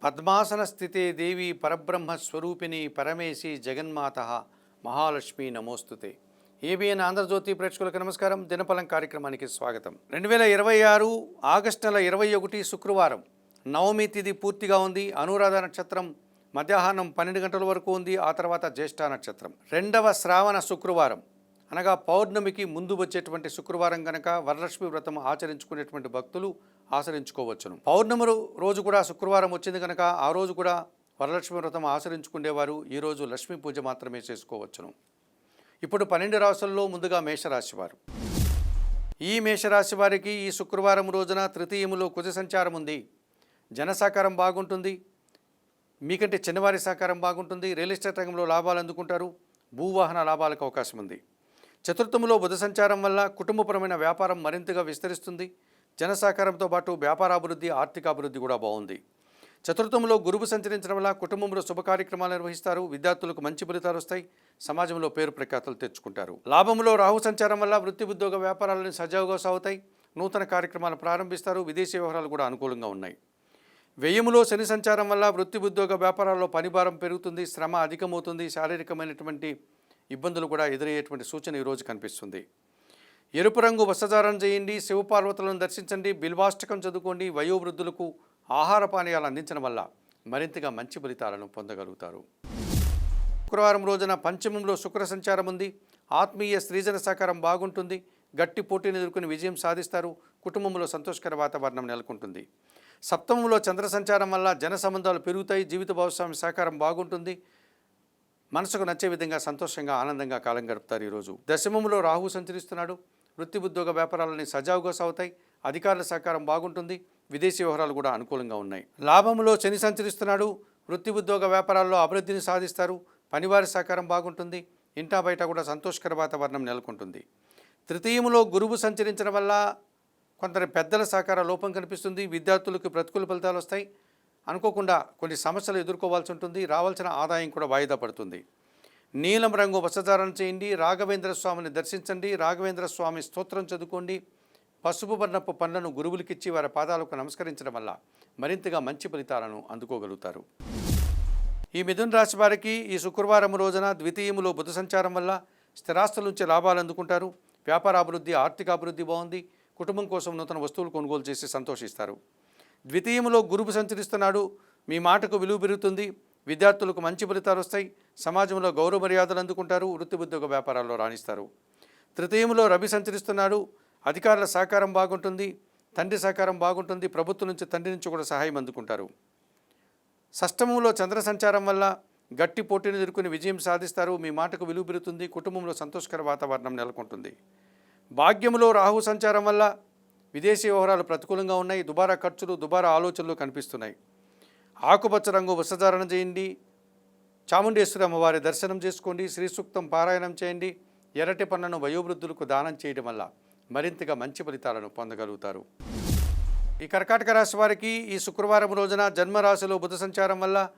పద్మాసన స్థితే దేవి పరబ్రహ్మ స్వరూపిణి పరమేశి జగన్మాత మహాలక్ష్మి నమోస్తుతే. ఏబిఎన్ ఆంధ్రజ్యోతి ప్రేక్షకులకు నమస్కారం. దినఫలం కార్యక్రమానికి స్వాగతం. 2026 ఆగస్టు నెల 21 శుక్రవారం నవమి తిథి పూర్తిగా ఉంది. అనురాధ నక్షత్రం మధ్యాహ్నం 12 గంటల వరకు ఉంది. ఆ తర్వాత జ్యేష్ఠ నక్షత్రం. రెండవ శ్రావణ శుక్రవారం అనగా పౌర్ణమికి ముందు వచ్చేటువంటి శుక్రవారం కనుక వరలక్ష్మి వ్రతం ఆచరించుకునేటువంటి భక్తులు ఆచరించుకోవచ్చును. పౌర్ణమి రోజు కూడా శుక్రవారం వచ్చింది కనుక ఆ రోజు కూడా వరలక్ష్మి వ్రతం ఆచరించుకునేవారు ఈరోజు లక్ష్మీ పూజ మాత్రమే చేసుకోవచ్చును. ఇప్పుడు 12 రాశుల్లో ముందుగా మేషరాశి వారు. ఈ మేషరాశి వారికి ఈ శుక్రవారం రోజున తృతీయములో కుజ సంచారం ఉంది. జన సహకారం బాగుంటుంది. మీకంటే చిన్నవారి సహకారం బాగుంటుంది. రియల్ ఎస్టేట్ రంగంలో లాభాలు అందుకుంటారు. భూవాహన లాభాలకు అవకాశం ఉంది. చతుర్థములో బుధ సంచారం వల్ల కుటుంబపరమైన వ్యాపారం మరింతగా విస్తరిస్తుంది. జన సహకారంతో పాటు వ్యాపారాభివృద్ధి, ఆర్థికాభివృద్ధి కూడా బాగుంది. చతుర్థంలో గురువు సంచరించడం వల్ల కుటుంబంలో శుభ కార్యక్రమాలు నిర్వహిస్తారు. విద్యార్థులకు మంచి ఫలితాలు వస్తాయి. సమాజంలో పేరు ప్రఖ్యాతులు తెచ్చుకుంటారు. లాభంలో రాహు సంచారం వల్ల వృత్తి ఉద్యోగ వ్యాపారాలను సజావుగా సాగుతాయి. నూతన కార్యక్రమాలు ప్రారంభిస్తారు. విదేశీ వ్యవహారాలు కూడా అనుకూలంగా ఉన్నాయి. వ్యయములో శని సంచారం వల్ల వృత్తి ఉద్యోగ వ్యాపారాల్లో పనిభారం పెరుగుతుంది. శ్రమ అధికమవుతుంది. శారీరకమైనటువంటి ఇబ్బందులు కూడా ఎదురయ్యేటువంటి సూచన ఈరోజు కనిపిస్తుంది. ఎరుపు రంగు వస్త్రధారణ చేయండి. శివపార్వతులను దర్శించండి. బిల్వాష్టకం చదువుకోండి. వయోవృద్ధులకు ఆహార పానీయాలు అందించడం వల్ల మరింతగా మంచి ఫలితాలను పొందగలుగుతారు. శుక్రవారం రోజున పంచమంలో శుక్ర సంచారం ఉంది. ఆత్మీయ స్త్రీజన సహకారం బాగుంటుంది. గట్టి పోటీని ఎదుర్కొని విజయం సాధిస్తారు. కుటుంబంలో సంతోషకర వాతావరణం నెలకొంటుంది. సప్తమంలో చంద్ర సంచారం వల్ల జన సంబంధాలు పెరుగుతాయి. జీవిత భాగస్వామి సహకారం బాగుంటుంది. మనసుకు నచ్చే విధంగా సంతోషంగా ఆనందంగా కాలం గడుపుతారు. ఈరోజు దశమంలో రాహు సంచరిస్తున్నాడు. వృత్తి ఉద్యోగ వ్యాపారాలని సజావుగా సాగుతాయి. అధికారుల సహకారం బాగుంటుంది. విదేశీ వ్యవహారాలు కూడా అనుకూలంగా ఉన్నాయి. లాభంలో శని సంచరిస్తున్నాడు. వృత్తి ఉద్యోగ వ్యాపారాల్లో అభివృద్ధిని సాధిస్తారు. పనివారి సహకారం బాగుంటుంది. ఇంటా బయట కూడా సంతోషకర వాతావరణం నెలకొంటుంది. తృతీయంలో గురువు సంచరించడం వల్ల కొందరి పెద్దల సహకార లోపం కనిపిస్తుంది. విద్యార్థులకు ప్రతికూల ఫలితాలు వస్తాయి. అనుకోకుండా కొన్ని సమస్యలు ఎదుర్కోవాల్సి ఉంటుంది. రావాల్సిన ఆదాయం కూడా వాయిదా పడుతుంది. నీలం రంగు వస్త్రధారణ చేయండి. రాఘవేంద్ర స్వామిని దర్శించండి. రాఘవేంద్ర స్వామి స్తోత్రం చదువుకోండి. పసుపు వర్ణపు పండ్లను గురువులకిచ్చి వారి పాదాలకు నమస్కరించడం వల్ల మరింతగా మంచి ఫలితాలను అందుకోగలుగుతారు. ఈ మిథున రాశి వారికి ఈ శుక్రవారం రోజున ద్వితీయములో బుధ సంచారం వల్ల స్థిరాస్తుల నుంచి లాభాలు అందుకుంటారు. వ్యాపారాభివృద్ధి, ఆర్థికాభివృద్ధి బాగుంది. కుటుంబం కోసం నూతన వస్తువులు కొనుగోలు చేసి సంతోషిస్తారు. ద్వితీయంలో గురువు సంచరిస్తున్నాడు. మీ మాటకు విలువ పెరుగుతుంది. విద్యార్థులకు మంచి ఫలితాలు వస్తాయి. సమాజంలో గౌరవ మర్యాదలు అందుకుంటారు. వృత్తి ఉద్యోగ వ్యాపారాల్లో రాణిస్తారు. తృతీయంలో రవి సంచరిస్తున్నాడు. అధికారుల సహకారం బాగుంటుంది. తండ్రి సహకారం బాగుంటుంది. ప్రభుత్వం నుంచి, తండ్రి నుంచి కూడా సహాయం అందుకుంటారు. షష్టమంలో చంద్ర సంచారం వల్ల గట్టి పోటీని ఎదుర్కొని విజయం సాధిస్తారు. మీ మాటకు విలువ పెరుగుతుంది. కుటుంబంలో సంతోషకర వాతావరణం నెలకొంటుంది. భాగ్యములో రాహు సంచారం వల్ల విదేశీ వ్యవహారాలు ప్రతికూలంగా ఉన్నాయి. దుబారా ఖర్చులు, దుబారా ఆలోచనలు కనిపిస్తున్నాయి. ఆకుపచ్చ రంగు వస్త్రధారణ చేయండి. చాముండేశ్వరి అమ్మవారి దర్శనం చేసుకోండి. శ్రీ సూక్తం పారాయణం చేయండి. ఎర్రటి పన్నును వయోవృద్ధులకు దానం చేయడం వల్ల మరింతగా మంచి ఫలితాలను పొందగలుగుతారు. ఈ కర్కాటక రాశి వారికి ఈ శుక్రవారం రోజున జన్మరాశిలో బుధ సంచారం వల్ల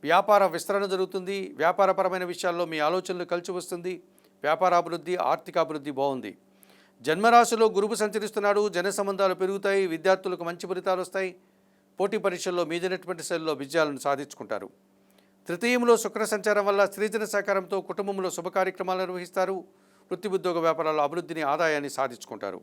వ్యాపార విస్తరణ జరుగుతుంది. వ్యాపారపరమైన విషయాల్లో మీ ఆలోచనలు కలిసి వస్తుంది. వ్యాపారాభివృద్ధి, ఆర్థికాభివృద్ధి బాగుంది. జన్మరాశిలో గురువు సంచరిస్తున్నాడు. జన సంబంధాలు పెరుగుతాయి. విద్యార్థులకు మంచి ఫలితాలు వస్తాయి. పోటీ పరీక్షల్లో మీదైనటువంటి శైలిలో విజయాలను సాధించుకుంటారు. తృతీయంలో శుక్ర సంచారం వల్ల స్త్రీజన సహకారంతో కుటుంబంలో శుభ కార్యక్రమాలు నిర్వహిస్తారు. వృత్తి ఉద్యోగ వ్యాపారాల్లో అభివృద్ధిని, ఆదాయాన్ని సాధించుకుంటారు.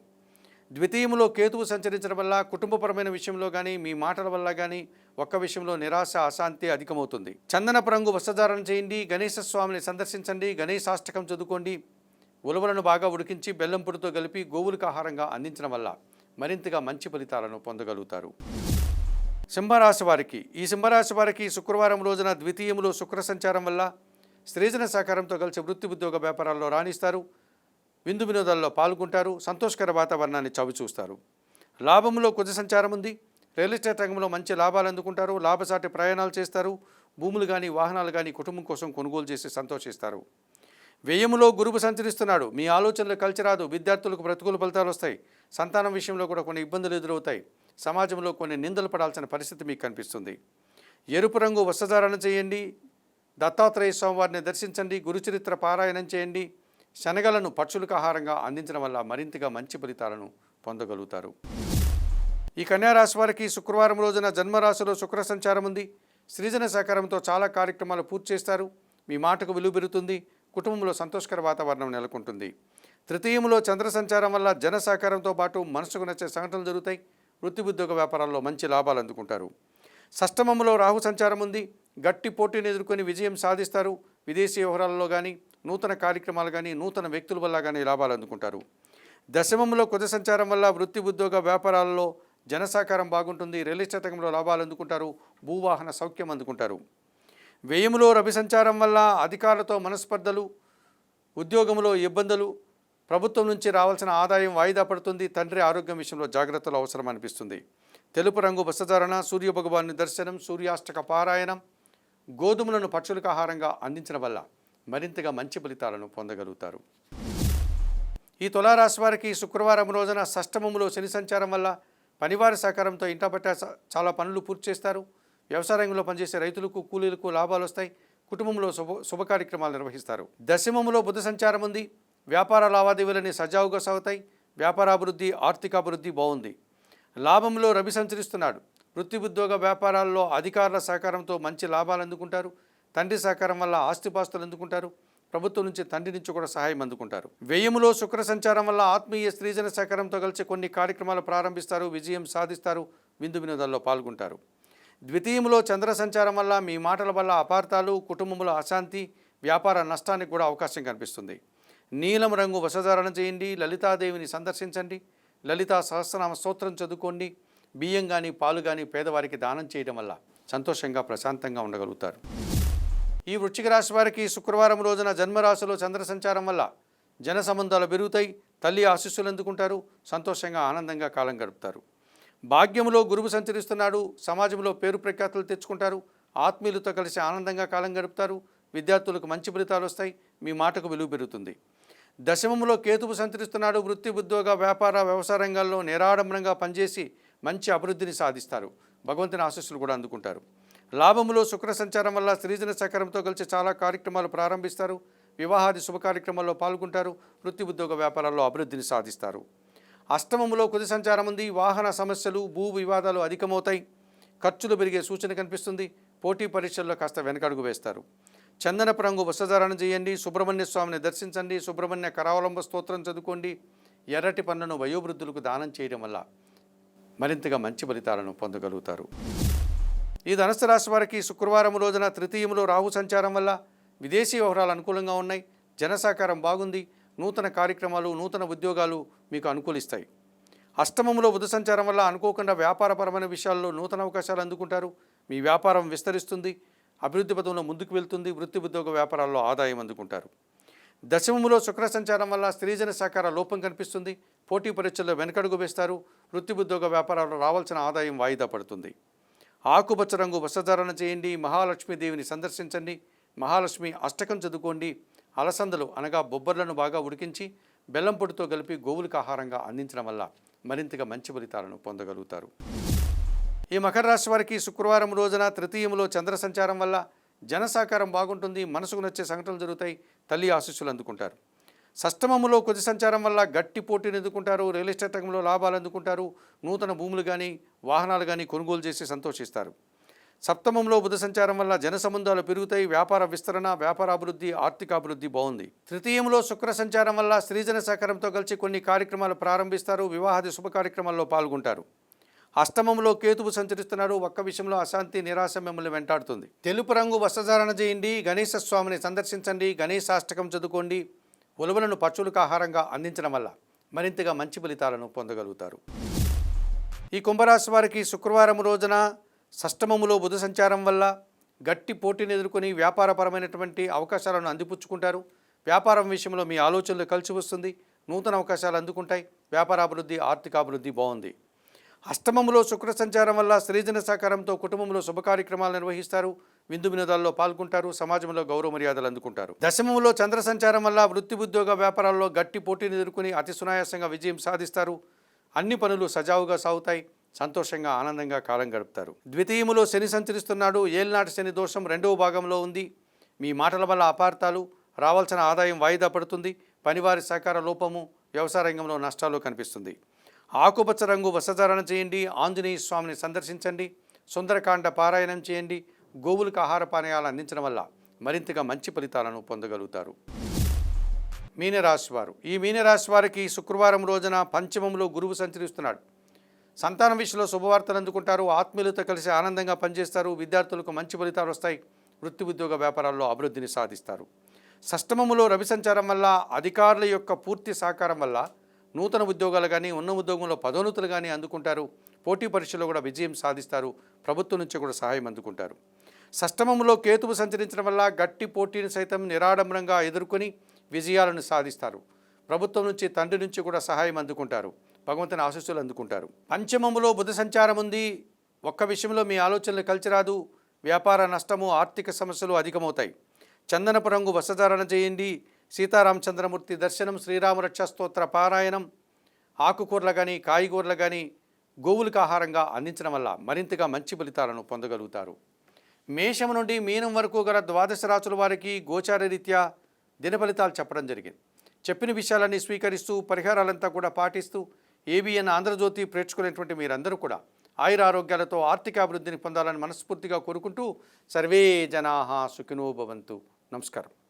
ద్వితీయంలో కేతువు సంచరించడం వల్ల కుటుంబపరమైన విషయంలో కానీ, మీ మాటల వల్ల కానీ ఒక్క విషయంలో నిరాశ, అశాంతి అధికమవుతుంది. చందనపు రంగు వస్త్రధారణ చేయండి. గణేశ స్వామిని సందర్శించండి. గణేశాష్టకం చదువుకోండి. ఉలవలను బాగా ఉడికించి బెల్లం పొడితో కలిపి గోవులకు ఆహారంగా అందించడం వల్ల మరింతగా మంచి ఫలితాలను పొందగలుగుతారు. సింహరాశి వారికి ఈ సింహరాశి వారికి శుక్రవారం రోజున ద్వితీయంలో శుక్ర సంచారం వల్ల స్త్రీజన సహకారంతో కలిసి వృత్తి ఉద్యోగ వ్యాపారాల్లో రాణిస్తారు. విందు వినోదాల్లో పాల్గొంటారు. సంతోషకర వాతావరణాన్ని చవిచూస్తారు. లాభంలో కుజ సంచారం ఉంది. రియల్ ఎస్టేట్ రంగంలో మంచి లాభాలు అందుకుంటారు. లాభసాటి ప్రయాణాలు చేస్తారు. భూములు కానీ, వాహనాలు కానీ కుటుంబం కోసం కొనుగోలు చేసి సంతోషిస్తారు. వ్యయములో గురువు సంచరిస్తున్నాడు. మీ ఆలోచనలు కలిసి రాదు. విద్యార్థులకు ప్రతికూల ఫలితాలు వస్తాయి. సంతానం విషయంలో కూడా కొన్ని ఇబ్బందులు ఎదురవుతాయి. సమాజంలో కొన్ని నిందలు పడాల్సిన పరిస్థితి మీకు కనిపిస్తుంది. ఎరుపు రంగు వస్త్రధారణ చేయండి. దత్తాత్రేయ స్వామివారిని దర్శించండి. గురుచరిత్ర పారాయణం చేయండి. శనగలను పక్షులకు ఆహారంగా అందించడం వల్ల మరింతగా మంచి ఫలితాలను పొందగలుగుతారు. ఈ కన్యారాశి వారికి శుక్రవారం రోజున జన్మరాశిలో శుక్ర సంచారం ఉంది. సృజన సహకారంతో చాలా కార్యక్రమాలు పూర్తి చేస్తారు. మీ మాటకు విలువ పెరుగుతుంది. కుటుంబంలో సంతోషకర వాతావరణం నెలకొంటుంది. తృతీయంలో చంద్ర సంచారం వల్ల జన సహకారంతో పాటు మనసుకు నచ్చే సంఘటనలు జరుగుతాయి. వృత్తి ఉద్యోగ వ్యాపారాల్లో మంచి లాభాలు అందుకుంటారు. షష్టమంలో రాహు సంచారం ఉంది. గట్టి పోటీని ఎదుర్కొని విజయం సాధిస్తారు. విదేశీ వ్యవహారాల్లో కానీ, నూతన కార్యక్రమాలు కానీ, నూతన వ్యక్తుల వల్ల కానీ లాభాలు అందుకుంటారు. దశమంలో కుజ సంచారం వల్ల వృత్తి ఉద్యోగ వ్యాపారాల్లో జన సహకారం బాగుంటుంది. రియల్ ఎస్టేట్ రంగంలో లాభాలు అందుకుంటారు. భూవాహన సౌఖ్యం అందుకుంటారు. వ్యయములో రవి సంచారం వల్ల అధికారులతో మనస్పర్ధలు, ఉద్యోగంలో ఇబ్బందులు, ప్రభుత్వం నుంచి రావాల్సిన ఆదాయం వాయిదా పడుతుంది. తండ్రి ఆరోగ్యం విషయంలో జాగ్రత్తలు అవసరం అనిపిస్తుంది. తెలుపు రంగు వస్త్రధారణ, సూర్య భగవాను దర్శనం, సూర్యాష్టక పారాయణం, గోధుమలను పక్షులకు ఆహారంగా అందించడం వల్ల మరింతగా మంచి ఫలితాలను పొందగలుగుతారు. ఈ తులారాశి వారికి శుక్రవారం రోజున షష్టమంలో శని సంచారం వల్ల పనివారి సహకారంతో ఇంట పట్ట చాలా పనులు పూర్తి చేస్తారు. వ్యవసాయ రంగంలో పనిచేసే రైతులకు, కూలీలకు లాభాలు వస్తాయి. కుటుంబంలో శుభ కార్యక్రమాలు నిర్వహిస్తారు. దశమంలో బుధ సంచారం ఉంది. వ్యాపార లావాదేవీలని సజావుగా సాగుతాయి. వ్యాపారాభివృద్ధి, ఆర్థికాభివృద్ధి బాగుంది. లాభంలో రవి సంచరిస్తున్నాడు. వృత్తి ఉద్యోగ వ్యాపారాల్లో అధికారుల సహకారంతో మంచి లాభాలు అందుకుంటారు. తండ్రి సహకారం వల్ల ఆస్తిపాస్తులు అందుకుంటారు. ప్రభుత్వం నుంచి, తండ్రి నుంచి కూడా సహాయం అందుకుంటారు. వ్యయములో శుక్ర సంచారం వల్ల ఆత్మీయ స్త్రీజన సహకారంతో కలిసి కొన్ని కార్యక్రమాలు ప్రారంభిస్తారు. విజయం సాధిస్తారు. విందు వినోదాల్లో పాల్గొంటారు. ద్వితీయంలో చంద్ర సంచారం వల్ల మీ మాటల వల్ల అపార్థాలు, కుటుంబంలో అశాంతి, వ్యాపార నష్టానికి కూడా అవకాశం కనిపిస్తుంది. నీలం రంగు వస్త్రధారణ చేయండి. లలితాదేవిని సందర్శించండి. లలితా సహస్రనామ స్తోత్రం చదువుకోండి. బియ్యం కానీ, పాలు కానీ పేదవారికి దానం చేయడం వల్ల సంతోషంగా, ప్రశాంతంగా ఉండగలుగుతారు. ఈ వృశ్చిక రాశి వారికి శుక్రవారం రోజున జన్మరాశిలో చంద్ర సంచారం వల్ల జన సంబంధాలు పెరుగుతాయి. తల్లి ఆశీస్సులు అందుకుంటారు. సంతోషంగా, ఆనందంగా కాలం గడుపుతారు. భాగ్యంలో గురువు సంచరిస్తున్నాడు. సమాజంలో పేరు ప్రఖ్యాతులు తెచ్చుకుంటారు. ఆత్మీయులతో కలిసి ఆనందంగా కాలం గడుపుతారు. విద్యార్థులకు మంచి ఫలితాలు వస్తాయి. మీ మాటకు విలువ పెరుగుతుంది. దశమంలో కేతువు సంచరిస్తున్నాడు. వృత్తి ఉద్యోగ వ్యాపార వ్యవసాయ రంగాల్లో నిరాడంబరంగా పనిచేసి మంచి అభివృద్ధిని సాధిస్తారు. భగవంతుని ఆశీస్సులు కూడా అందుకుంటారు. లాభములో శుక్ర సంచారం వల్ల స్త్రీజన సహకారంతో కలిసి చాలా కార్యక్రమాలు ప్రారంభిస్తారు. వివాహాది శుభ కార్యక్రమాల్లో పాల్గొంటారు. వృత్తి ఉద్యోగ వ్యాపారాల్లో అభివృద్ధిని సాధిస్తారు. అష్టమములో కుజ సంచారం ఉంది. వాహన సమస్యలు, భూ వివాదాలు అధికమవుతాయి. ఖర్చులు పెరిగే సూచన కనిపిస్తుంది. పోటీ పరీక్షల్లో కాస్త వెనకడుగు వేస్తారు. చందనపు రంగు వస్త్రధారణ చేయండి. సుబ్రహ్మణ్య స్వామిని దర్శించండి. సుబ్రహ్మణ్య కరావలంబ స్తోత్రం చదువుకోండి. ఎర్రటి పన్నును వయోవృద్ధులకు దానం చేయడం వల్ల మరింతగా మంచి ఫలితాలను పొందగలుగుతారు. ఈ ధనుస్సు రాశి వారికి శుక్రవారం రోజున తృతీయంలో రాహు సంచారం వల్ల విదేశీ వ్యవహారాలు అనుకూలంగా ఉన్నాయి. జన సహకారం బాగుంది. నూతన కార్యక్రమాలు, నూతన ఉద్యోగాలు మీకు అనుకూలిస్తాయి. అష్టమంలో బుధ సంచారం వల్ల అనుకోకుండా వ్యాపారపరమైన విషయాల్లో నూతన అవకాశాలు అందుకుంటారు. మీ వ్యాపారం విస్తరిస్తుంది. అభివృద్ధి పదంలో ముందుకు వెళ్తుంది. వృత్తి ఉద్యోగ వ్యాపారాల్లో ఆదాయం అందుకుంటారు. దశమంలో శుక్ర సంచారం వల్ల స్త్రీజన సహకార లోపం కనిపిస్తుంది. పోటీ పరీక్షల్లో వెనకడుగు వేస్తారు. వృత్తి ఉద్యోగ వ్యాపారాల్లో రావాల్సిన ఆదాయం వాయిదా పడుతుంది. ఆకుపచ్చ రంగు వస్త్రధారణ చేయండి. మహాలక్ష్మీదేవిని సందర్శించండి. మహాలక్ష్మి అష్టకం చదువుకోండి. అలసందలు అనగా బొబ్బర్లను బాగా ఉడికించి బెల్లం పొడితో కలిపి గోవులకు ఆహారంగా అందించడం వల్ల మరింతగా మంచి ఫలితాలను పొందగలుగుతారు. ఈ మకర రాశి వారికి శుక్రవారం రోజున తృతీయంలో చంద్ర సంచారం వల్ల జన సహకారం బాగుంటుంది. మనసుకు నచ్చే సంఘటనలు జరుగుతాయి. తల్లి ఆశీస్సులు అందుకుంటారు. షష్టమములో కుజ సంచారం వల్ల గట్టి పోటీని ఎదుర్కొంటారు. రియల్ ఎస్టేట్ రంగంలో లాభాలు అందుకుంటారు. నూతన భూములు కానీ, వాహనాలు కానీ కొనుగోలు చేసి సంతోషిస్తారు. సప్తమంలో బుధ సంచారం వల్ల జన సంబంధాలు పెరుగుతాయి. వ్యాపార విస్తరణ, వ్యాపారాభివృద్ధి, ఆర్థికాభివృద్ధి బాగుంది. తృతీయంలో శుక్ర సంచారం వల్ల స్త్రీజన సహకారంతో కలిసి కొన్ని కార్యక్రమాలు ప్రారంభిస్తారు. వివాహాది శుభ కార్యక్రమాల్లో పాల్గొంటారు. అష్టమంలో కేతువు సంచరిస్తున్నాడు. ఒక్క విషయంలో అశాంతి, నిరాశ మిమ్మల్ని వెంటాడుతుంది. తెలుపు రంగు వస్త్రధారణ చేయండి. గణేశ స్వామిని సందర్శించండి. గణేశాష్టకం చదువుకోండి. ఉలవలను పశువులకు ఆహారంగా అందించడం వల్ల మరింతగా మంచి ఫలితాలను పొందగలుగుతారు. ఈ కుంభరాశి వారికి శుక్రవారం రోజున షష్టమములో బుధ సంచారం వల్ల గట్టి పోటీని ఎదుర్కొని వ్యాపారపరమైనటువంటి అవకాశాలను అందిపుచ్చుకుంటారు. వ్యాపారం విషయంలో మీ ఆలోచనలు కలిసి వస్తుంది. నూతన అవకాశాలు అందుకుంటాయి. వ్యాపారాభివృద్ధి, ఆర్థికాభివృద్ధి బాగుంది. అష్టమములో శుక్ర సంచారం వల్ల స్త్రీజన సహకారంతో కుటుంబంలో శుభ కార్యక్రమాలు నిర్వహిస్తారు. విందు వినోదాల్లో పాల్గొంటారు. సమాజంలో గౌరవ మర్యాదలు అందుకుంటారు. దశమములో చంద్ర సంచారం వల్ల వృత్తి ఉద్యోగ వ్యాపారాల్లో గట్టి పోటీని ఎదుర్కొని అతి సునాయాసంగా విజయం సాధిస్తారు. అన్ని పనులు సజావుగా సాగుతాయి. సంతోషంగా, ఆనందంగా కాలం గడుపుతారు. ద్వితీయములో శని సంచరిస్తున్నాడు. ఏళ్నాటి శని దోషం రెండవ భాగంలో ఉంది. మీ మాటల వల్ల అపార్థాలు, రావాల్సిన ఆదాయం వాయిదా పడుతుంది. పనివారి సహకార లోపము, వ్యవసాయ రంగంలో నష్టాలు కనిపిస్తుంది. ఆకుపచ్చ రంగు వస్త్రధారణ చేయండి. ఆంజనేయ స్వామిని సందర్శించండి. సుందరకాండ పారాయణం చేయండి. గోవులకు ఆహార పానీయాలు అందించడం వల్ల మరింతగా మంచి ఫలితాలను పొందగలుగుతారు. మీనరాశి వారు, ఈ మీనరాశి వారికి శుక్రవారం రోజున పంచమంలో గురువు సంచరిస్తున్నాడు. సంతానం విషయంలో శుభవార్తలు అందుకుంటారు. ఆత్మీయులతో కలిసి ఆనందంగా పనిచేస్తారు. విద్యార్థులకు మంచి ఫలితాలు వస్తాయి. వృత్తి ఉద్యోగ వ్యాపారాల్లో అభివృద్ధిని సాధిస్తారు. షష్టమములో రవి సంచారం వల్ల అధికారుల యొక్క పూర్తి సహకారం వల్ల నూతన ఉద్యోగాలు కానీ ఉన్న ఉద్యోగంలో పదోన్నతులు కానీ అందుకుంటారు. పోటీ పరీక్షలో కూడా విజయం సాధిస్తారు. ప్రభుత్వం నుంచి కూడా సహాయం అందుకుంటారు. షష్టమములో కేతువు సంచరించడం వల్ల గట్టి పోటీని సైతం నిరాడంబరంగా ఎదుర్కొని విజయాలను సాధిస్తారు. ప్రభుత్వం నుంచి, తండ్రి నుంచి కూడా సహాయం అందుకుంటారు. భగవంతుని ఆశీస్సులు అందుకుంటారు. పంచమములో బుధ సంచారం ఉంది. ఒక్క విషయంలో మీ ఆలోచనలు కలిసి రాదు. వ్యాపార నష్టము, ఆర్థిక సమస్యలు అధికమవుతాయి. చందనపు రంగు వస్త్రధారణ చేయండి. సీతారామచంద్రమూర్తి దర్శనం, శ్రీరామ రక్షా స్తోత్ర పారాయణం, ఆకుకూరలు కానీ కాయగూరలు కానీ గోవులకు ఆహారంగా అందించడం వల్ల మరింతగా మంచి ఫలితాలను పొందగలుగుతారు. మేషం నుండి మీనం వరకు గల ద్వాదశ రాశుల వారికి గోచార రీత్యా దిన ఫలితాలు చెప్పడం జరిగింది. చెప్పిన విషయాలన్నీ స్వీకరిస్తూ పరిహారాలంతా కూడా పాటిస్తూ ఏబిఎన్ ఆంధ్రజ్యోతి ప్రేక్షకులైనటువంటి మీరందరూ కూడా ఆయురారోగ్యాలతో ఆర్థిక అభివృద్ధిని పొందాలని మనస్ఫూర్తిగా కోరుకుంటూ సర్వే జనాః సుఖినో భవంతు. నమస్కారం.